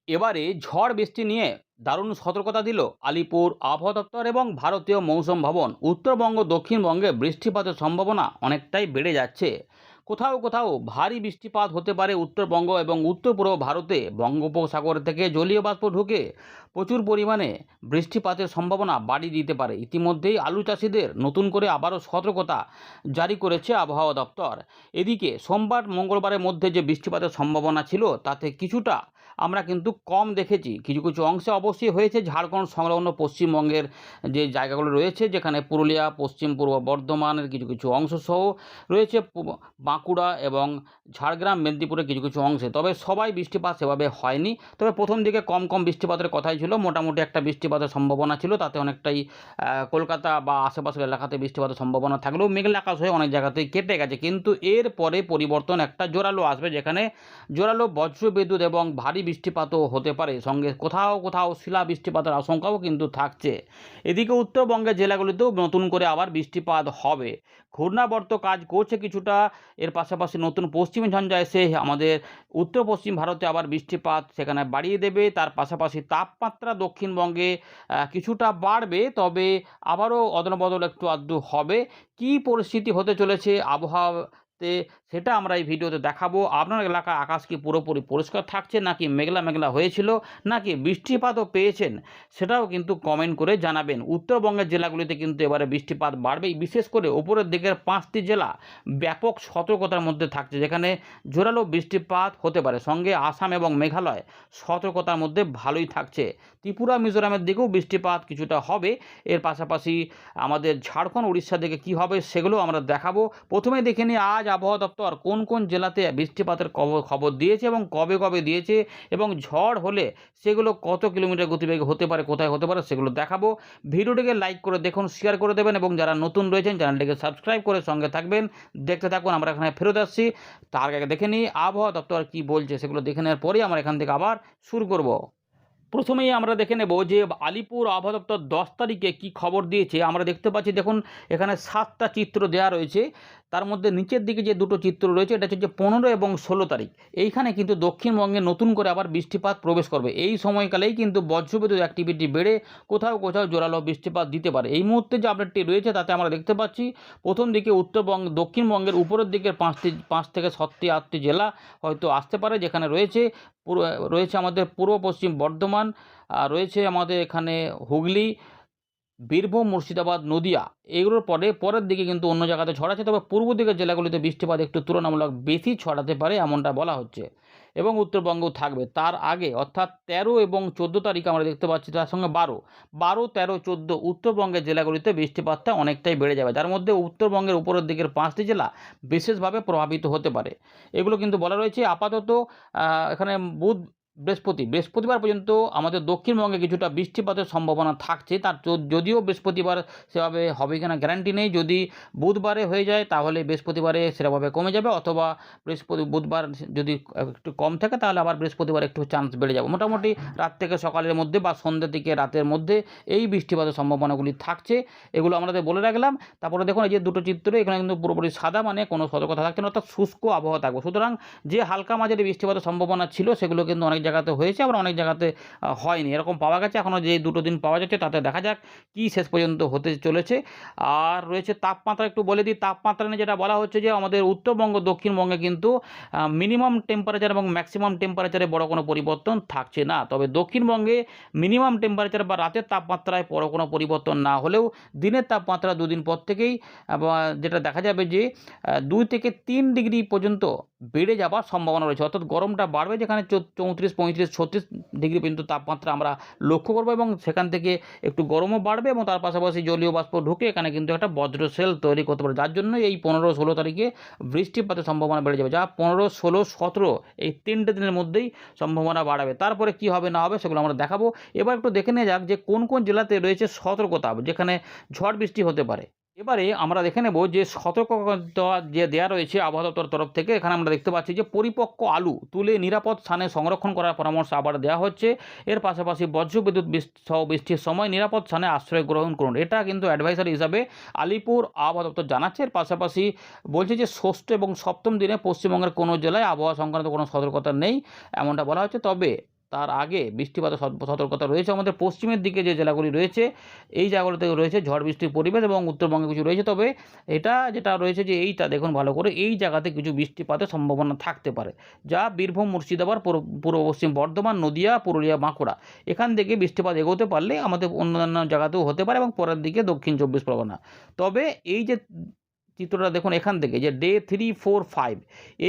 এবারে ঝড় বৃষ্টি নিয়ে দারুণ সতর্কতা দিল আলিপুর আবহাওয়া দপ্তর এবং ভারতীয় মৌসুম ভবন। উত্তরবঙ্গ দক্ষিণবঙ্গে বৃষ্টিপাতের সম্ভাবনা অনেকটাই বেড়ে যাচ্ছে। কোথাও কোথাও ভারী বৃষ্টিপাত হতে পারে উত্তরবঙ্গ এবং উত্তর পূর্ব ভারতে। বঙ্গোপসাগর থেকে জলীয় বাষ্প ঢুকে প্রচুর পরিমাণে বৃষ্টিপাতের সম্ভাবনা বাড়িয়ে দিতে পারে। ইতিমধ্যেই আলু চাষিদের নতুন করে আবারও সতর্কতা জারি করেছে আবহাওয়া দপ্তর। এদিকে সোমবার মঙ্গলবারের মধ্যে যে বৃষ্টিপাতের সম্ভাবনা ছিল তাতে কিছুটা আমরা কিন্তু কম দেখেছি। কিছু কিছু অংশে অবশ্যই হয়েছে। ঝাড়খণ্ড সংলগ্ন পশ্চিমবঙ্গের যে জায়গাগুলো রয়েছে, যেখানে পুরুলিয়া, পশ্চিম পূর্ব বর্ধমানের কিছু কিছু অংশ সহ রয়েছে বাঁকুড়া এবং ঝাড়গ্রাম, মেদিনীপুরের কিছু কিছু অংশে। তবে সবাই বৃষ্টিপাত সেভাবে হয়নি। তবে প্রথম দিকে কম কম বৃষ্টিপাতের কথাই ছিল। মোটামুটি একটা বৃষ্টিপাতের সম্ভাবনা ছিল, তাতে অনেকটাই কলকাতা বা আশেপাশের এলাকাতে বৃষ্টিপাতের সম্ভাবনা থাকলেও মেঘলা আকাশ হয়ে অনেক জায়গাতেই কেটে গেছে। কিন্তু এর পরে পরিবর্তন একটা জোরালো আসবে, যেখানে জোরালো বজ্রবিদ্যুৎ এবং ভারী বৃষ্টিপাতও হতে পারে। সঙ্গে কোথাও কোথাও শিলা বৃষ্টিপাতের আশঙ্কাও কিন্তু থাকছে। এদিকে উত্তরবঙ্গের জেলাগুলিতেও নতুন করে আবার বৃষ্টিপাত হবে। ঘূর্ণাবর্ত কাজ করছে কিছুটা। এর পাশাপাশি নতুন পশ্চিমী ঝঞ্ঝা এসে আমাদের উত্তর পশ্চিম ভারতে আবার বৃষ্টিপাত সেখানে বাড়িয়ে দেবে। তার পাশাপাশি তাপমাত্রা দক্ষিণবঙ্গে কিছুটা বাড়বে, তবে আবারও অদলবদল একটু আধটু হবে। কী পরিস্থিতি হতে চলেছে আবহাওয়াতে সেটা আমরা এই ভিডিওতে দেখাবো। আপনার এলাকার আকাশ কি পুরোপুরি পরিষ্কার থাকছে, নাকি মেঘলা মেঘলা হয়েছিল, নাকি বৃষ্টিপাতও পেয়েছেন, সেটাও কিন্তু কমেন্ট করে জানাবেন। উত্তরবঙ্গের জেলাগুলিতে কিন্তু এবারে বৃষ্টিপাত বাড়বে। বিশেষ করে উপরের দিকের 5টি জেলা ব্যাপক সতর্কতার মধ্যে থাকছে, যেখানে জোরালো বৃষ্টিপাত হতে পারে। সঙ্গে আসাম এবং মেঘালয় সতর্কতার মধ্যে ভালোই থাকছে। ত্রিপুরা, মিজোরামের দিকেও বৃষ্টিপাত কিছুটা হবে। এর পাশাপাশি আমাদের ঝাড়খণ্ড, উড়িষ্যার দিকে কী হবে সেগুলো আমরা দেখাবো। প্রথমে দেখে নিই আজ আবহাওয়া দপ্তর কোন কোন জেলাতে বৃষ্টিপাতের খবর দিয়েছে এবং কবে কবে দিয়েছে, এবং ঝড় হলে সেগুলো কত কিলোমিটার গতিবেগে হতে পারে, কোথায় হতে পারে সেগুলো দেখাবো। ভিডিওটিকে লাইক করে দেখুন, শেয়ার করে দেবেন, এবং যারা নতুন রয়েছেন চ্যানেলটিকে সাবস্ক্রাইব করে সঙ্গে থাকবেন। দেখতে থাকুন, আমরা এখানে ফেরত আসছি। তার আগে দেখে নিই আবহাওয়া দপ্তর কী বলছে, সেগুলো দেখে নেওয়ার পরেই আমরা এখান থেকে আবার শুরু করব। প্রথমেই আমরা দেখে নেব যে আলিপুর আবহাওয়া দপ্তর 10 তারিখে কী খবর দিয়েছে। আমরা দেখতে পাচ্ছি, দেখুন এখানে 7টা চিত্র দেওয়া রয়েছে। তার মধ্যে নিচের দিকে যে দুটো চিত্র রয়েছে, এটা হচ্ছে 15 এবং 16 তারিখ। এইখানে কিন্তু দক্ষিণবঙ্গে নতুন করে আবার বৃষ্টিপাত প্রবেশ করবে। এই সময়কালেই কিন্তু বজ্রবিদ্যুৎ অ্যাক্টিভিটি বেড়ে কোথাও কোথাও জোরালো বৃষ্টিপাত দিতে পারে। এই মুহূর্তে যে আপডেটটি রয়েছে তাতে আমরা দেখতে পাচ্ছি, প্রথম দিকে দক্ষিণবঙ্গের উপরের দিকের 5 থেকে 7টি 8টি জেলা হয়তো আসতে পারে, যেখানে রয়েছে আমাদের পূর্ব পশ্চিম বর্ধমান, রয়েছে আমাদের এখানে হুগলি, বীরভূম, মুর্শিদাবাদ, নদিয়া। এগুলোর পরের দিকে কিন্তু অন্য জায়গাতে ছড়াচ্ছে। তবে পূর্ব দিকের জেলাগুলিতে বৃষ্টিপাত একটু তুলনামূলক বেশি ছড়াতে পারে, এমনটা বলা হচ্ছে, এবং উত্তরবঙ্গও থাকবে। তার আগে অর্থাৎ 13 এবং 14 তারিখ আমরা দেখতে পাচ্ছি, তার সঙ্গে 12, 13, 14 উত্তরবঙ্গের জেলাগুলিতে বৃষ্টিপাতটা অনেকটাই বেড়ে যাবে, যার মধ্যে উত্তরবঙ্গের উপরের দিকের 5টি জেলা বিশেষভাবে প্রভাবিত হতে পারে। এগুলো কিন্তু বলা রয়েছে। আপাতত এখানে বৃহস্পতিবার পর্যন্ত আমাদের দক্ষিণবঙ্গে কিছুটা বৃষ্টিপাতের সম্ভাবনা থাকছে। তার যদিও বৃহস্পতিবার সেভাবে হবে কিনা গ্যারান্টি নেই। যদি বুধবারে হয়ে যায় তাহলে বৃহস্পতিবারে সেরকমভাবে কমে যাবে, অথবা বুধবার যদি একটু কম থাকে তাহলে আবার বৃহস্পতিবার একটু চান্স বেড়ে যাবে। মোটামুটি রাত থেকে সকালের মধ্যে বা সন্ধ্যা থেকে রাতের মধ্যে এই বৃষ্টিপাতের সম্ভাবনাগুলি থাকছে। এগুলো আমাদের বলে রাখলাম। তারপরে দেখুন এই যে দুটো চিত্র, এখানে কিন্তু পুরোপুরি সাদা, মানে কোনো সতর্কতা থাকছে না, অর্থাৎ শুষ্ক আবহাওয়া থাকবে। সুতরাং যে হালকা মাঝারি বৃষ্টিপাতের সম্ভাবনা ছিল সেগুলো কিন্তু অনেক জায়গাতে হয়েছে, আবার অনেক জায়গাতে হয়নি, এরকম পাওয়া গেছে। এখনও যে দুটো দিন পাওয়া যাচ্ছে তাতে দেখা যাক কি শেষ পর্যন্ত হতে চলেছে। আর রয়েছে তাপমাত্রা, একটু বলে দিই। তাপমাত্রা নিয়ে যেটা বলা হচ্ছে যে আমাদের উত্তরবঙ্গ দক্ষিণবঙ্গে কিন্তু মিনিমাম টেম্পারেচার এবং ম্যাক্সিমাম টেম্পারেচারে বড় কোনো পরিবর্তন থাকছে না। তবে দক্ষিণবঙ্গে মিনিমাম টেম্পারেচার বা রাতের তাপমাত্রায় বড় কোনো পরিবর্তন না হলেও দিনের তাপমাত্রা দুদিন পর থেকেই যেটা দেখা যাবে যে 2 থেকে 3 ডিগ্রি পর্যন্ত বেড়ে যাওয়ার সম্ভাবনা রয়েছে। অর্থাৎ গরমটা বাড়বে, যেখানে 34, 35, 36 ডিগ্রি পর্যন্ত তাপমাত্রা আমরা লক্ষ্য করবো, এবং সেখান থেকে একটু গরমও বাড়বে, এবং তার পাশাপাশি জলীয় বাষ্প ঢুকে এখানে কিন্তু একটা বজ্রশেল তৈরি করতে পারে, যার জন্য এই 15, 16 তারিখে বৃষ্টিপাতের সম্ভাবনা বেড়ে যাবে। যা 15, 16, 17 এই 3টে দিনের মধ্যেই সম্ভাবনা বাড়াবে। তারপরে কি হবে না হবে সেগুলো আমরা দেখাবো। এবার একটু দেখে নেওয়া যাক যে কোন কোন জেলাতে রয়েছে সতর্কতা, যেখানে ঝড় বৃষ্টি হতে পারে। এবারে আমরা দেখে নেব যে সতর্কতা যে দেওয়া রয়েছে আবহাওয়া দপ্তর তরফ থেকে। এখানে আমরা দেখতে পাচ্ছি যে পরিপক্ক আলু তুলে নিরাপদ স্থানে সংরক্ষণ করার পরামর্শ আবার দেওয়া হচ্ছে। এর পাশাপাশি বজ্রবিদ্যুৎ সহ বৃষ্টির সময় নিরাপদ স্থানে আশ্রয় গ্রহণ করুন, এটা কিন্তু অ্যাডভাইসারি হিসাবে আলিপুর আবহাওয়া দপ্তর জানাচ্ছে। এর পাশাপাশি বলছে যে ষষ্ঠ এবং সপ্তম দিনে পশ্চিমবঙ্গের কোনো জেলায় আবহাওয়া সংক্রান্ত কোনো সতর্কতা নেই, এমনটা বলা হচ্ছে। তবে তার আগে বৃষ্টিপাতের সতর্কতা রয়েছে। আমাদের পশ্চিমের দিকে যে জেলাগুলি রয়েছে এই জায়গাগুলোতে রয়েছে ঝড় বৃষ্টির পরিবেশ, এবং উত্তরবঙ্গে কিছু রয়েছে। তবে এটা যেটা রয়েছে যে এইটা দেখুন ভালো করে, এই জায়গাতে কিছু বৃষ্টিপাতের সম্ভাবনা থাকতে পারে, যা বীরভূম, মুর্শিদাবাদ, পূর্ব পশ্চিম বর্ধমান, নদিয়া, পুরুলিয়া, বাঁকুড়া, এখান থেকে বৃষ্টিপাত এগোতে পারলে আমাদের অন্যান্য জায়গাতেও হতে পারে, এবং পরের দিকে দক্ষিণ 24 পরগনা। তবে এই যে চিত্রটা দেখুন এখান থেকে, যে ডে 3, 4, 5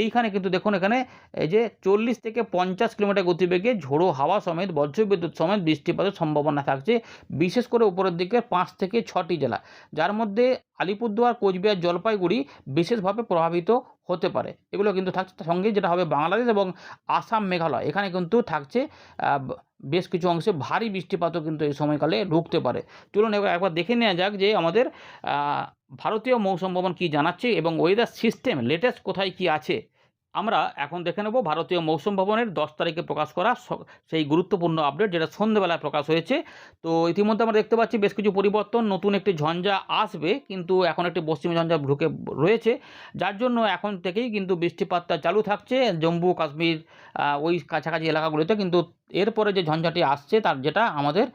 এইখানে কিন্তু দেখুন এখানে এই যে 40 থেকে 50 কিলোমিটার গতিবেগে ঝোড়ো হাওয়া সমেত বজ্রবিদ্যুৎ সমেত বৃষ্টিপাতের সম্ভাবনা থাকছে, বিশেষ করে উপরের দিকে 5 থেকে 6টি জেলা, যার মধ্যে আলিপুরদুয়ার, কোচবিহার, জলপাইগুড়ি বিশেষভাবে প্রভাবিত হতে পারে। এগুলো কিন্তু থাকছে। তার সঙ্গে যেটা হবে বাংলাদেশ এবং আসাম, মেঘালয়, এখানে কিন্তু থাকছে বেশ কিছু অংশে ভারী বৃষ্টিপাতও কিন্তু এই সময়কালে ঢুকতে পারে। চলুন এবার একবার দেখে নেওয়া যাক যে আমাদের ভারতীয় মৌসুম ভবন কী জানাচ্ছে এবং ওয়েদার সিস্টেম লেটেস্ট কোথায় কী আছে। আমরা এখন দেখে নেব ভারতীয় মৌসুম ভবনের 10 তারিখে প্রকাশ করা সেই গুরুত্বপূর্ণ আপডেট, যেটা সন্ধ্যেবেলায় প্রকাশ হয়েছে। তো ইতিমধ্যে আমরা দেখতে পাচ্ছি বেশ কিছু পরিবর্তন, নতুন একটি ঝঞ্ঝা আসবে, কিন্তু এখন একটি পশ্চিমী ঝঞ্ঝা ঢুকে রয়েছে, যার জন্য এখন থেকেই কিন্তু বৃষ্টিপাতটা চালু থাকছে জম্মু কাশ্মীর ওই কাছাকাছি এলাকাগুলিতে। কিন্তু এরপরে যে ঝঞ্ঝাটি আসছে তার যেটা আমাদের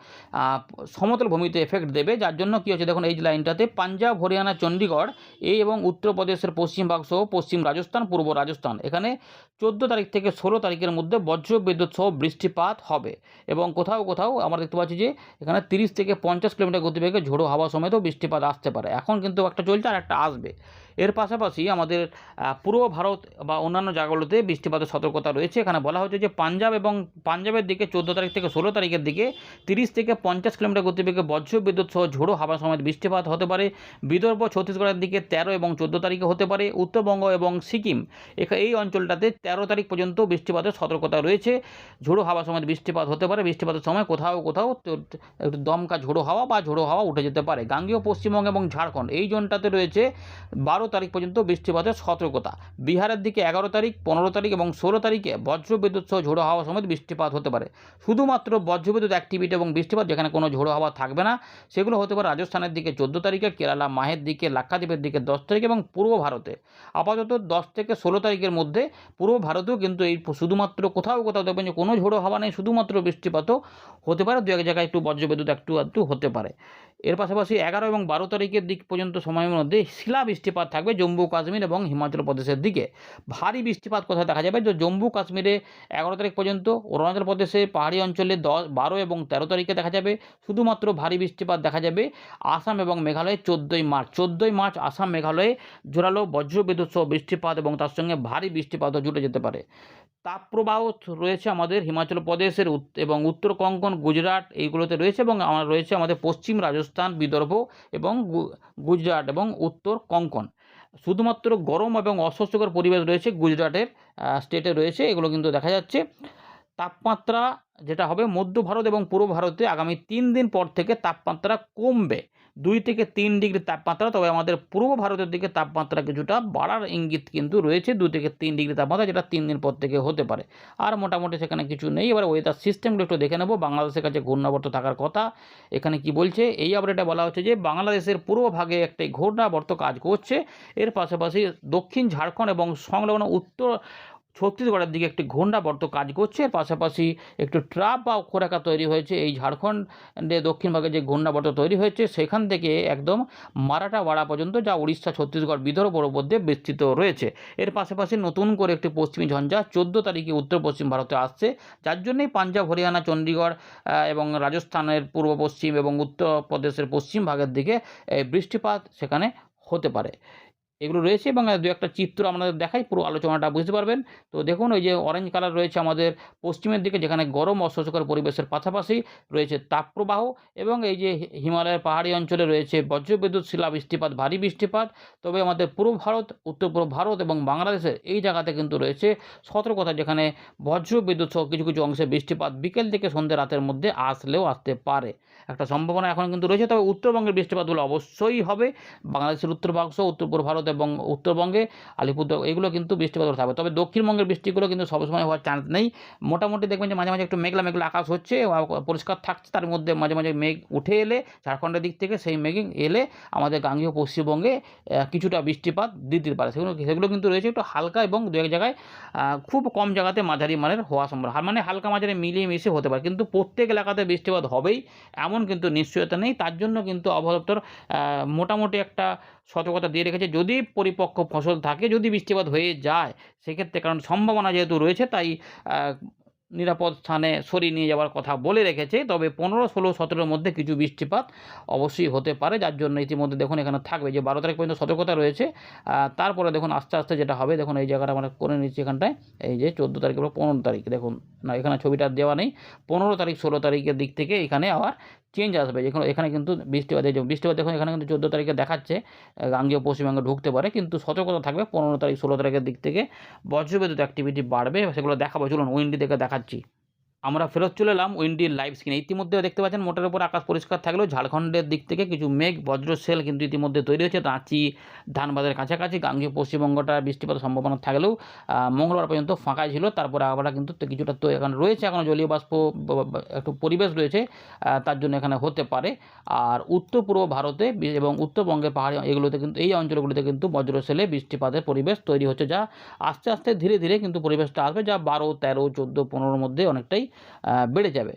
সমতল ভূমিতে এফেক্ট দেবে, যার জন্য কী হচ্ছে দেখুন এই যে লাইনটাতে পাঞ্জাব, হরিয়ানা, চণ্ডীগড় এই এবং উত্তরপ্রদেশের পশ্চিমবঙ্গ সহ পশ্চিম রাজস্থান, পূর্ব রাজস্থান, এখানে 14 তারিখ থেকে 16 তারিখের মধ্যে বজ্র বিদ্যুৎ সহ বৃষ্টিপাত হবে, এবং কোথাও কোথাও আমরা দেখতে পাচ্ছি যে এখানে 30 থেকে 50 কিলোমিটার গতিবেগে ঝোড়ো হাওয়া সমেতও বৃষ্টিপাত আসতে পারে। এখন কিন্তু একটা চলছে আর একটা আসবে। এর পাশাপাশি আমাদের পূর্ব ভারত বা অন্যান্য জায়গাগুলোতে বৃষ্টিপাতের সতর্কতা রয়েছে। এখানে বলা হচ্ছে যে পাঞ্জাবের দিকে 14 তারিখ থেকে 16 তারিখের দিকে 30 থেকে 50 কিলোমিটার গতিবেগে বজ্র বিদ্যুৎ সহ ঝোড়ো হাওয়া সমেত বৃষ্টিপাত হতে পারে। বিদর্ভ, ছত্তিশগড়ের দিকে 13 এবং 14 তারিখে হতে পারে। উত্তরবঙ্গ এবং সিকিম এই অঞ্চলটাতে 13 তারিখ পর্যন্ত বৃষ্টিপাতের সতর্কতা রয়েছে। ঝোড়ো হাওয়া সমেত বৃষ্টিপাত হতে পারে। বৃষ্টিপাতের সময় কোথাও কোথাও একটু দমকা ঝোড়ো হাওয়া উঠে যেতে পারে। গাঙ্গেয় পশ্চিমবঙ্গ এবং ঝাড়খণ্ড এই জোনটাতে রয়েছে 12 তারিখ পর্যন্ত বৃষ্টিপাতের সতর্কতা। বিহারের দিকে 11 তারিখ, 15 তারিখ এবং 16 তারিখে বজ্রবিদ্যুৎ সহ ঝোড়ো হাওয়া সমেত বৃষ্টিপাত হতে পারে। শুধুমাত্র বজ্রবিদ্যুৎ অ্যাক্টিভিটি এবং বৃষ্টিপাত, যেখানে কোনো ঝোড়ো হাওয়া থাকবে না, সেগুলো হতে পারে রাজস্থানের দিকে 14 তারিখে, কেরালা, মাহের দিকে, লাক্ষাদ্বীপের দিকে 10 তারিখ এবং পূর্ব ভারতে আপাতত 10 থেকে 16 তারিখের মধ্যে। পূর্ব ভারতেও কিন্তু এই শুধুমাত্র কোথাও কোথাও দেখবেন যে কোনো ঝোড়ো হাওয়া নেই, শুধুমাত্র বৃষ্টিপাতও হতে পারে, দু এক জায়গায় একটু বজ্রবিদ্যুৎ একটু হতে পারে। এর পাশাপাশি 11 এবং 12 তারিখের দিক পর্যন্ত সময়ের মধ্যে শিলা বৃষ্টিপাত থাকবে জম্মু কাশ্মীর এবং হিমাচল প্রদেশের দিকে। ভারী বৃষ্টিপাত কোথায় দেখা যাবে, যে জম্মু কাশ্মীরে 11 তারিখ পর্যন্ত, অরুণাচল প্রদেশে পাহাড়ি অঞ্চলে 10, 12 এবং 13 তারিখে দেখা যাবে শুধুমাত্র ভারী বৃষ্টিপাত দেখা যাবে। আসাম এবং মেঘালয়ে 14ই মার্চ আসাম, মেঘালয়ে জোরালো বজ্রবিদ্যুৎ সহ বৃষ্টিপাত এবং তার সঙ্গে ভারী বৃষ্টিপাতও জুটে যেতে পারে। তাপপ্রবাহ রয়েছে আমাদের হিমাচল প্রদেশের এবং উত্তর কোঙ্কণ, গুজরাট এইগুলোতে রয়েছে, এবং রয়েছে আমাদের পশ্চিম রাজস্থান, বিদর্ভ এবং গুজরাট এবং উত্তর কোঙ্কণ। শুধুমাত্র গরম এবং অস্বস্তিকর পরিবেশ রয়েছে গুজরাটের স্টেটে রয়েছে, এগুলো কিন্তু দেখা যাচ্ছে। তাপমাত্রা যেটা হবে মধ্য ভারত এবং পূর্ব ভারতে আগামী 3 দিন পর থেকে তাপমাত্রা কমবে 2 থেকে 3 ডিগ্রি তাপমাত্রা। তবে আমাদের পূর্ব ভারতের দিকে তাপমাত্রা কিছুটা বাড়ার ইঙ্গিত কিন্তু রয়েছে, 2 থেকে 3 ডিগ্রি তাপমাত্রা, যেটা 3 দিন পর থেকে হতে পারে। আর মোটামুটি সেখানে কিছু নেই। এবার ওয়েদার সিস্টেমগুলো একটু দেখে নেব। বাংলাদেশের কাছে ঘূর্ণাবর্ত থাকার কথা, এখানে কি বলছে এই আপডেটে বলা হচ্ছে যে বাংলাদেশের পূর্ব ভাগে একটি ঘূর্ণাবর্ত কাজ করছে। এর পাশাপাশি দক্ষিণ ঝাড়খণ্ড এবং সংলগ্ন উত্তর ছত্তিশগড়ের দিকে একটি ঘূর্ণাবর্ত কাজ করছে। এর পাশাপাশি একটু ট্রাপ বা অক্ষরেখা তৈরি হয়েছে এই ঝাড়খণ্ডে দক্ষিণ ভাগে যে ঘূর্ণাবর্ত তৈরি হয়েছে সেখান থেকে একদম মারাঠাওয়াড়া পর্যন্ত, যা উড়িষ্যা, ছত্তিশগড়, বিদর্ভর মধ্যে বিস্তৃত রয়েছে। এর পাশাপাশি নতুন করে একটি পশ্চিমী ঝঞ্ঝা 14 তারিখে উত্তর পশ্চিম ভারতে আসছে, যার জন্যই পাঞ্জাব, হরিয়ানা, চণ্ডীগড় এবং রাজস্থানের পূর্ব পশ্চিম এবং উত্তরপ্রদেশের পশ্চিম ভাগের দিকে বৃষ্টিপাত সেখানে হতে পারে। এগুলো রয়েছে, এবং দু একটা চিত্র আপনাদের দেখাই, পুরো আলোচনাটা বুঝতে পারবেন। তো দেখুন ওই যে অরেঞ্জ কালার রয়েছে আমাদের পশ্চিমের দিকে, যেখানে গরম অস্বস্তিকর পরিবেশের পাশাপাশি রয়েছে তাপপ্রবাহ, এবং এই যে হিমালয়ের পাহাড়ি অঞ্চলে রয়েছে বজ্রবিদ্যুৎ, শিলা বৃষ্টিপাত, ভারী বৃষ্টিপাত। তবে আমাদের পূর্ব ভারত, উত্তর পূর্ব ভারত এবং বাংলাদেশের এই জায়গাতে কিন্তু রয়েছে সতর্কতা, যেখানে বজ্রবিদ্যুৎ সহ কিছু কিছু অংশে বৃষ্টিপাত বিকেল থেকে সন্ধ্যে রাতের মধ্যে আসলেও আসতে পারে, একটা সম্ভাবনা এখন কিন্তু রয়েছে। তবে উত্তরবঙ্গের বৃষ্টিপাতগুলো অবশ্যই হবে। বাংলাদেশের উত্তরভাগ সহ উত্তর পূর্ব ভারত এবং উত্তরবঙ্গে আলিপুরদুয়ার এগুলো কিন্তু বৃষ্টিপাত থাকবে। তবে দক্ষিণবঙ্গের বৃষ্টিগুলো কিন্তু সবসময় হওয়ার চান্স নেই। মোটামুটি দেখবেন যে মাঝে মাঝে একটু মেঘলা মেঘলা আকাশ হচ্ছে, পরিষ্কার থাকছে, তার মধ্যে মাঝে মাঝে মেঘ উঠে এলে ঝাড়খণ্ডের দিক থেকে সেই মেঘ এলে আমাদের গাঙ্গেয় পশ্চিমবঙ্গে কিছুটা বৃষ্টিপাত দিতে পারে। সেগুলো কিন্তু রয়েছে একটু হালকা এবং দু এক জায়গায় খুব কম জায়গাতে মাঝারি মানের হওয়া সম্ভব, মানে হালকা মাঝারি মিলিয়ে মিশে হতে পারে, কিন্তু প্রত্যেক এলাকাতে বৃষ্টিপাত হবেই এমন কিন্তু নিশ্চয়তা নেই। তার জন্য কিন্তু আবহাওয়া দপ্তর মোটামুটি একটা সতর্কতা দিয়ে রেখেছে। যদি পরিপক্ক ফসল থাকে, যদি বৃষ্টিপাত হয়ে যায় সেক্ষেত্রে, কারণ সম্ভাবনা যেহেতু রয়েছে তাই নিরাপদ স্থানে সরিয়ে নিয়ে যাওয়ার কথা বলে রেখেছে। তবে 15, 16, 17-র মধ্যে কিছু বৃষ্টিপাত অবশ্যই হতে পারে, যার জন্য ইতিমধ্যে দেখুন এখানে থাকবে যে 12 তারিখ পর্যন্ত সতর্কতা রয়েছে। তারপরে দেখুন আস্তে আস্তে যেটা হবে, দেখুন এই জায়গাটা আমরা করে নিচ্ছি এখানটায়, এই যে 14 তারিখের পর 15 তারিখ, দেখুন না এখানে ছবিটা দেওয়া নেই, 15 তারিখ 16 তারিখের দিক থেকে এখানে আবার চেঞ্জ আসবে। যেখানে এখানে কিন্তু বৃষ্টিপাত দেখুন এখানে কিন্তু 14 তারিখে দেখাচ্ছে গাঙ্গেয় পশ্চিমবঙ্গে ঢুকতে পারে, কিন্তু সতর্কতা থাকবে 15 তারিখ 16 তারিখের দিক থেকে বজ্রবিদ্যুৎ অ্যাক্টিভিটি বাড়বে, সেগুলো দেখাবো। চলুন উইন্ডি থেকে দেখাচ্ছি। আমরা ফেরত চলে এলাম উইন্ডির লাইভ স্ক্রিনে। ইতিমধ্যে দেখতে পাচ্ছেন মোটের উপর আকাশ পরিষ্কার থাকলেও ঝাড়খণ্ডের দিক থেকে কিছু মেঘ বজ্রশেল কিন্তু ইতিমধ্যে তৈরি হয়েছে। রাঁচি, ধানবাদের কাছাকাছি গাঙ্গেয় পশ্চিমবঙ্গটা বৃষ্টিপাতের সম্ভাবনা থাকলেও মঙ্গলবার পর্যন্ত ফাঁকাই ছিল। তারপরে আমরা কিন্তু কিছুটা তো এখন রয়েছে, এখনও জলীয় বাষ্প একটু পরিবেশ রয়েছে, তার জন্য এখানে হতে পারে। আর উত্তর পূর্ব ভারতে এবং উত্তরবঙ্গের পাহাড়ি এগুলোতে কিন্তু এই অঞ্চলগুলিতে কিন্তু বজ্রশেলে বৃষ্টিপাতের পরিবেশ তৈরি হচ্ছে, যা আস্তে আস্তে ধীরে ধীরে কিন্তু পরিবেশটা আসবে, যা 12, 13, 14, 15-র মধ্যে অনেকটাই বেড়ে যাবে।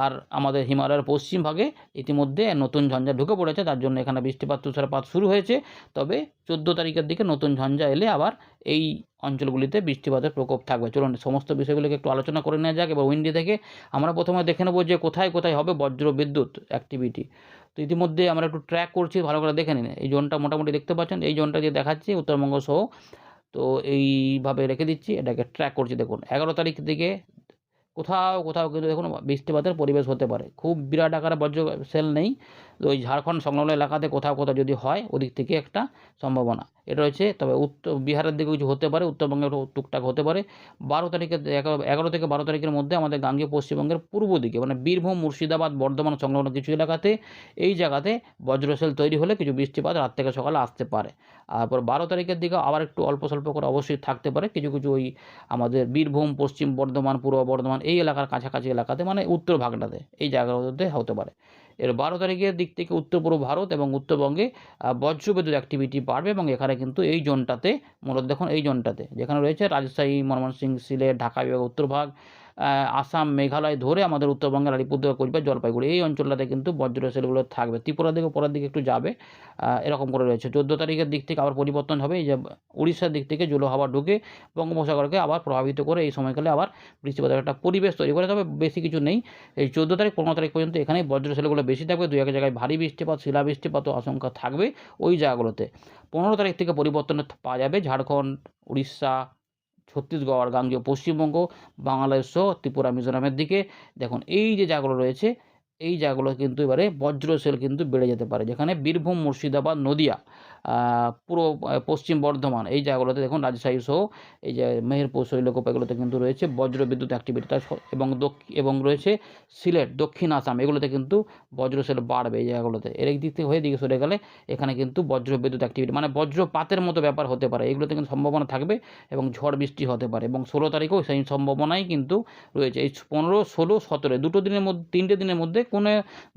আর আমাদের হিমালয়ের পশ্চিম ভাগে ইতিমধ্যে নতুন ঝঞ্ঝা ঢুকে পড়েছে, তার জন্য এখানে বৃষ্টিপাত তুষারপাত শুরু হয়েছে। তবে 14 তারিখের দিকে নতুন ঝঞ্ঝা এলে আবার এই অঞ্চলগুলিতে বৃষ্টিপাতের প্রকোপ থাকবে। চলুন সমস্ত বিষয়গুলোকে একটু আলোচনা করে নেওয়া যাক। এবার উইন্ডি থেকে আমরা প্রথমে দেখে নেব যে কোথায় কোথায় হবে বজ্র বিদ্যুৎ অ্যাক্টিভিটি। তো ইতিমধ্যে আমরা একটু ট্র্যাক করছি, ভালো করে দেখে নিন। এই জোনটা মোটামুটি দেখতে পাচ্ছেন, এই জোনটা যে দেখাচ্ছি উত্তরবঙ্গ সহ, তো এইভাবে রেখে দিচ্ছি, এটাকে ট্র্যাক করছি। দেখুন 11 তারিখ থেকে কোথাও কোথাও কিন্তু দেখুন বৃষ্টিপাতের পরিবেশ হতে পারে, খুব বিরাট আকারে বজ্র সেল নেই। তো ওই ঝাড়খণ্ড সংলগ্ন এলাকাতে কোথাও কোথাও যদি হয় ওদিক থেকে একটা সম্ভাবনা এটা রয়েছে। তবে উত্তর বিহারের দিকে কিছু হতে পারে, উত্তরবঙ্গে টুকটাক হতে পারে। 11 থেকে 12 তারিখের মধ্যে আমাদের গাঙ্গেয় পশ্চিমবঙ্গের পূর্ব দিকে, মানে বীরভূম, মুর্শিদাবাদ, বর্ধমান সংলগ্ন কিছু এলাকাতে এই জায়গাতে বজ্রশেল তৈরি হলে কিছু বৃষ্টিপাত রাত থেকে সকালে আসতে পারে। তারপর 12 তারিখের দিকে আবার একটু অল্প স্বল্প করে অবশ্যই থাকতে পারে কিছু কিছু ওই আমাদের বীরভূম, পশ্চিম বর্ধমান, পূর্ব বর্ধমান এই এলাকার কাছাকাছি এলাকাতে, মানে উত্তর ভাগটাতে এই জায়গাগুলোতে হতে পারে। এর 12 তারিখের দিক থেকে উত্তর পূর্ব ভারত এবং উত্তরবঙ্গে বজ্রবিদ্যুৎ অ্যাক্টিভিটি বাড়বে, এবং এখানে কিন্তু এই জোনটাতে মূলত দেখুন এই জোনটাতে যেখানে রয়েছে রাজশাহী, ময়মনসিংহ, সিলেট, ঢাকা বিভাগ, উত্তরভাগ, আসাম, মেঘালয় ধরে আমাদের উত্তরবঙ্গের আলিপুরদুয়ার, কোচবিহার, জলপাইগুড়ি এই অঞ্চলটাতে কিন্তু বজ্রশেলগুলো থাকবে। ত্রিপুরার দিকে পরের দিকে একটু যাবে, এরকম করে রয়েছে। 14 তারিখের দিক থেকে আবার পরিবর্তন হবে, এই যে উড়িষ্যার দিক থেকে জলো হাওয়া ঢুকে বঙ্গোপসাগরকে আবার প্রভাবিত করে এই সময়কালে আবার বৃষ্টিপাতের একটা পরিবেশ তৈরি করে। তবে বেশি কিছু নেই, এই 14 তারিখ 15 তারিখ পর্যন্ত এখানেই বজ্রশেলগুলো বেশি থাকবে। দু এক জায়গায় ভারী বৃষ্টিপাত, শিলা বৃষ্টিপাতও আশঙ্কা থাকবে ওই জায়গাগুলোতে। 15 তারিখ থেকে পরিবর্তন পাওয়া যাবে ঝাড়খণ্ড, উড়িষ্যা, ছত্তিশগড়, গাঙ্গেয় পশ্চিমবঙ্গ, বাংলাদেশ সহ ত্রিপুরা, মিজোরামের দিকে। দেখুন এই যে জায়গাগুলো রয়েছে এই জায়গাগুলো কিন্তু এবারে বজ্রশেল কিন্তু বেড়ে যেতে পারে, যেখানে বীরভূম, মুর্শিদাবাদ, নদিয়া, পুরো পশ্চিম বর্ধমান এই জায়গাগুলোতে দেখুন রাজশাহী সহ এই যে মেহেরপুর, শৈলকুপা এগুলোতে কিন্তু রয়েছে বজ্রবিদ্যুৎ অ্যাক্টিভিটি, এবং রয়েছে সিলেট, দক্ষিণ আসাম এগুলোতে কিন্তু বজ্রশেল বাড়বে এই জায়গাগুলোতে। এর দিক থেকে হয়ে দিকে সরে গেলে এখানে কিন্তু বজ্রবিদ্যুৎ অ্যাক্টিভিটি মানে বজ্রপাতের মতো ব্যাপার হতে পারে, এগুলোতে কিন্তু সম্ভাবনা থাকবে এবং ঝড় বৃষ্টি হতে পারে। এবং 16 তারিখেও সেই সম্ভাবনাই কিন্তু রয়েছে। এই 15, 16, 17 দুটো দিনের মধ্যে, 3টে দিনের মধ্যে কোনো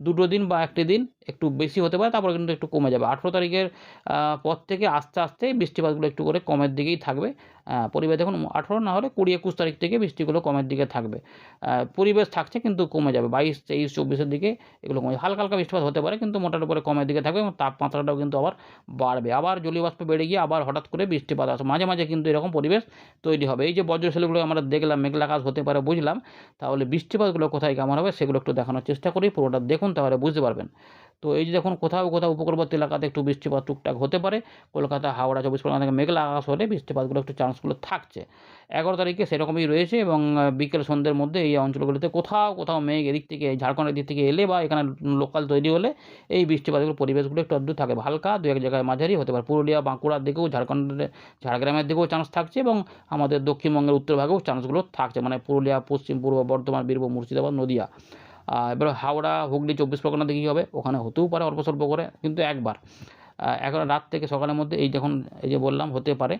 দুটো দিন বা একটি দিন একটু বেশি হতে পারে, তারপরে কিন্তু একটু কমে যাবে। 18 তারিখের পর থেকে আস্তে আস্তে বৃষ্টিপাতগুলো একটু করে কমের দিকেই থাকবে। পরিবেশ দেখুন 18 না হলে 20, 21 তারিখ থেকে বৃষ্টিগুলো কমের দিকে থাকবে। পরিবেশ থাকছে কিন্তু কমে যাবে 22, 23, 24-এর দিকে এগুলো কমে, হালকা হালকা বৃষ্টিপাত হতে পারে কিন্তু মোটার উপরে কমের দিকে থাকবে, এবং তাপমাত্রাটাও কিন্তু আবার বাড়বে। আবার জলীয় বাষ্প বেড়ে গিয়ে আবার হঠাৎ করে বৃষ্টিপাত আসে, মাঝে মাঝে কিন্তু এরকম পরিবেশ তৈরি হবে। এই যে বজ্রশেলগুলো আমরা দেখলাম মেঘলা আকাশ হতে পারে বুঝলাম, তাহলে বৃষ্টিপাতগুলো কোথায় কেমন হবে সেগুলো একটু দেখানোর চেষ্টা করি, পুরোটা দেখুন তাহলে বুঝতে পারবেন। তো এই যে দেখুন কোথাও কোথাও উপকূলবর্তী এলাকাতে একটু বৃষ্টিপাত টুকটাক হতে পারে, কলকাতা, হাওড়া, 24 পরগনা থেকে মেঘলা আকাশ হলে বৃষ্টিপাতগুলো একটু চান্সগুলো থাকছে। 11 তারিখে সেরকমই রয়েছে, এবং বিকেল সন্ধ্যের মধ্যে এই অঞ্চলগুলিতে কোথাও কোথাও মেঘ এদিক থেকে ঝাড়খণ্ডের দিক থেকে এলে বা এখানে লোকাল তৈরি হলে এই বৃষ্টিপাতগুলো পরিবেশগুলো একটু আধটু থাকে, হালকা দু এক জায়গায় মাঝারি হতে পারে। পুরুলিয়া, বাঁকুড়ার দিকেও, ঝাড়গ্রামের দিকেও চান্স থাকছে, এবং আমাদের দক্ষিণবঙ্গের উত্তরভাগেও চান্সগুলো থাকছে, মানে পুরুলিয়া, পশ্চিম পূর্ব বর্ধমান, বীরভূম, মুর্শিদাবাদ, নদিয়া। এবার হাওড়া, হুগলি, 24 পরগনা দিকে কী হবে, ওখানে হতেও পারে অল্প স্বল্প করে, কিন্তু একবার এখন রাত থেকে সকালের মধ্যে এই দেখুন এই যে বললাম হতে পারে।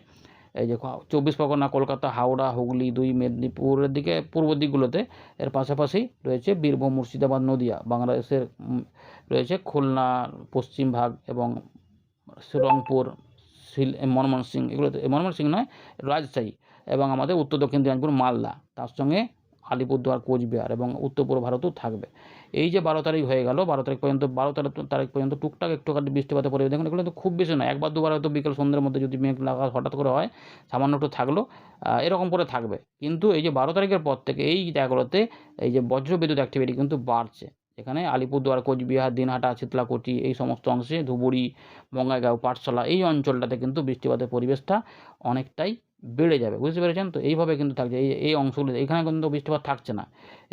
এই যে 24 পরগনা, কলকাতা, হাওড়া, হুগলি, 2 মেদিনীপুরের দিকে পূর্ব দিকগুলোতে। এর পাশাপাশি রয়েছে বীরভূম, মুর্শিদাবাদ, নদিয়া, বাংলাদেশের রয়েছে খুলনা পশ্চিম ভাগ এবং রংপুর, ময়মনসিংহ, এগুলোতে ময়মনসিংহ নয়, রাজশাহী এবং আমাদের উত্তর দক্ষিণ দিনাজপুর, মালদা, তার সঙ্গে আলিপুরদুয়ার, কোচবিহার এবং উত্তর পূর্ব ভারতেও থাকবে। এই যে 12 তারিখ হয়ে গেল, 12 তারিখ পর্যন্ত, 12 তারিখ পর্যন্ত টুকটাক একটুখানি বৃষ্টিপাতের পরিবেশ দেখুন। এগুলো তো খুব বেশি নয়, একবার দুবার হয়তো বিকেল সন্ধ্যের মধ্যে যদি মেঘ লাগা হঠাৎ করে হয়, সামান্য একটু থাকলো, এরকম করে থাকবে। কিন্তু এই যে 12 তারিখের পর থেকে এই জায়গাগুলোতে এই যে বজ্রবিদ্যুৎ অ্যাক্টিভিটি কিন্তু বাড়ছে। এখানে আলিপুরদুয়ার, কোচবিহার, দিনহাটা, শীতলাকুচি এই সমস্ত অংশে, ধুবুরি, বঙ্গাইগাঁও, পাঠশালা এই অঞ্চলটাতে কিন্তু বৃষ্টিপাতের পরিবেশটা অনেকটাই বেড়ে যাবে, বুঝতে পেরেছেন তো? এইভাবে কিন্তু থাকছে এই অংশগুলো, এখানে কিন্তু বৃষ্টিপাত থাকছে না।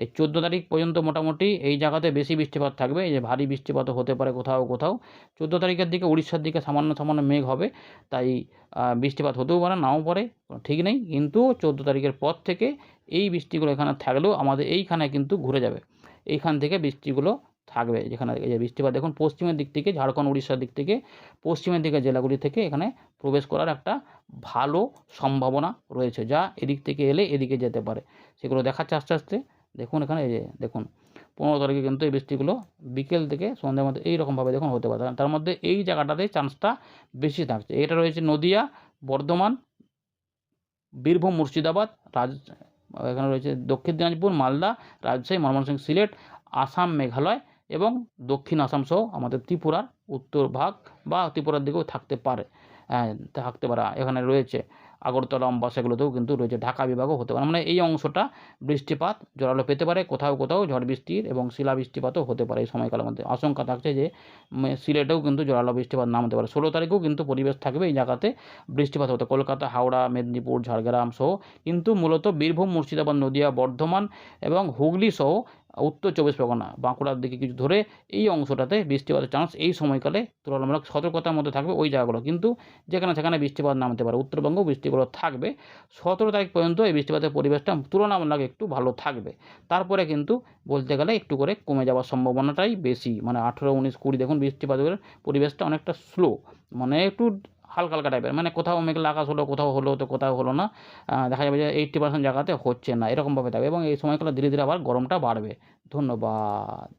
এই 14 তারিখ পর্যন্ত মোটামুটি এই জায়গাতে বেশি বৃষ্টিপাত থাকবে, এই যে ভারী বৃষ্টিপাতও হতে পারে কোথাও কোথাও। 14 তারিখের দিকে উড়িষ্যার দিকে সামান্য সামান্য মেঘ হবে, তাই বৃষ্টিপাত হতেও পারে, নাও পারে, ঠিক নেই। কিন্তু 14 তারিখের পর থেকে এই বৃষ্টিগুলো এখানে থাকলেও আমাদের এইখানে কিন্তু ঘুরে যাবে। এইখান থেকে বৃষ্টিগুলো থাকবে, যেখানে এই যে বৃষ্টিপাত দেখুন পশ্চিমের দিক থেকে, ঝাড়খণ্ড, উড়িষ্যার দিক থেকে, পশ্চিমের দিকে জেলাগুলি থেকে এখানে প্রবেশ করার একটা ভালো সম্ভাবনা রয়েছে, যা এদিক থেকে এলে এদিকে যেতে পারে। সেগুলো দেখাচ্ছে আস্তে আস্তে। দেখুন এখানে এই যে দেখুন 15 তারিখে কিন্তু এই বৃষ্টিগুলো বিকেল থেকে সন্ধ্যার মধ্যে এইরকমভাবে দেখুন হতে পারে। তার মধ্যে এই জায়গাটাতে চান্সটা বেশি থাকছে। এটা রয়েছে নদিয়া, বর্ধমান, বীরভূম, মুর্শিদাবাদ, এখানে রয়েছে দক্ষিণ দিনাজপুর, মালদা, রাজশাহী, ময়মনসিংহ, সিলেট, আসাম, মেঘালয় এবং দক্ষিণ আসাম সহ আমাদের ত্রিপুরার উত্তর ভাগ বা ত্রিপুরার দিকেও থাকতে পারে, থাকতে পারে। এখানে রয়েছে আগরতলা, অম্বাসা, সেগুলোতেও কিন্তু রয়েছে, ঢাকা বিভাগও হতে পারে। মানে এই অংশটা বৃষ্টিপাত জোরালো পেতে পারে, কোথাও কোথাও ঝড় বৃষ্টির এবং শিলা বৃষ্টিপাতও হতে পারে। এই সময়কালের মধ্যে আশঙ্কা থাকছে যে সিলেটেও কিন্তু জোরালো বৃষ্টিপাত নামতে পারে। 16 তারিখেও কিন্তু পরিবেশ থাকবে এই জায়গাতে বৃষ্টিপাত হতে, কলকাতা, হাওড়া, মেদিনীপুর, ঝাড়গ্রাম সহ, কিন্তু মূলত বীরভূম, মুর্শিদাবাদ, নদিয়া, বর্ধমান এবং হুগলি সহ উত্তর 24 পরগনা, বাঁকুড়ার দিকে কিছু ধরে এই অংশটাতে বৃষ্টিপাতের চান্স এই সময়কালে তুলনামূলক সতর্কতার মধ্যে থাকবে ওই জায়গাগুলো। কিন্তু যেখানে সেখানে বৃষ্টিপাত নামতে পারে, উত্তরবঙ্গেও বৃষ্টিগুলো থাকবে। 17 তারিখ পর্যন্ত এই বৃষ্টিপাতের পরিবেশটা তুলনামূলক একটু ভালো থাকবে। তারপরে কিন্তু বলতে গেলে একটু করে কমে যাওয়ার সম্ভাবনাটাই বেশি। মানে 18, 19, 20 দেখুন বৃষ্টিপাতের পরিবেশটা অনেকটা স্লো, মানে একটু হালকা হালকা টাইপের, মানে কোথাও মেঘলা আকাশ হলো, কোথাও হলো তো কোথাও হলো না। দেখা যাবে যে 80% জায়গাতে হচ্ছে না, এরকমভাবে থাকবে এবং এই সময়কালে ধীরে ধীরে আবার গরমটা বাড়বে। ধন্যবাদ।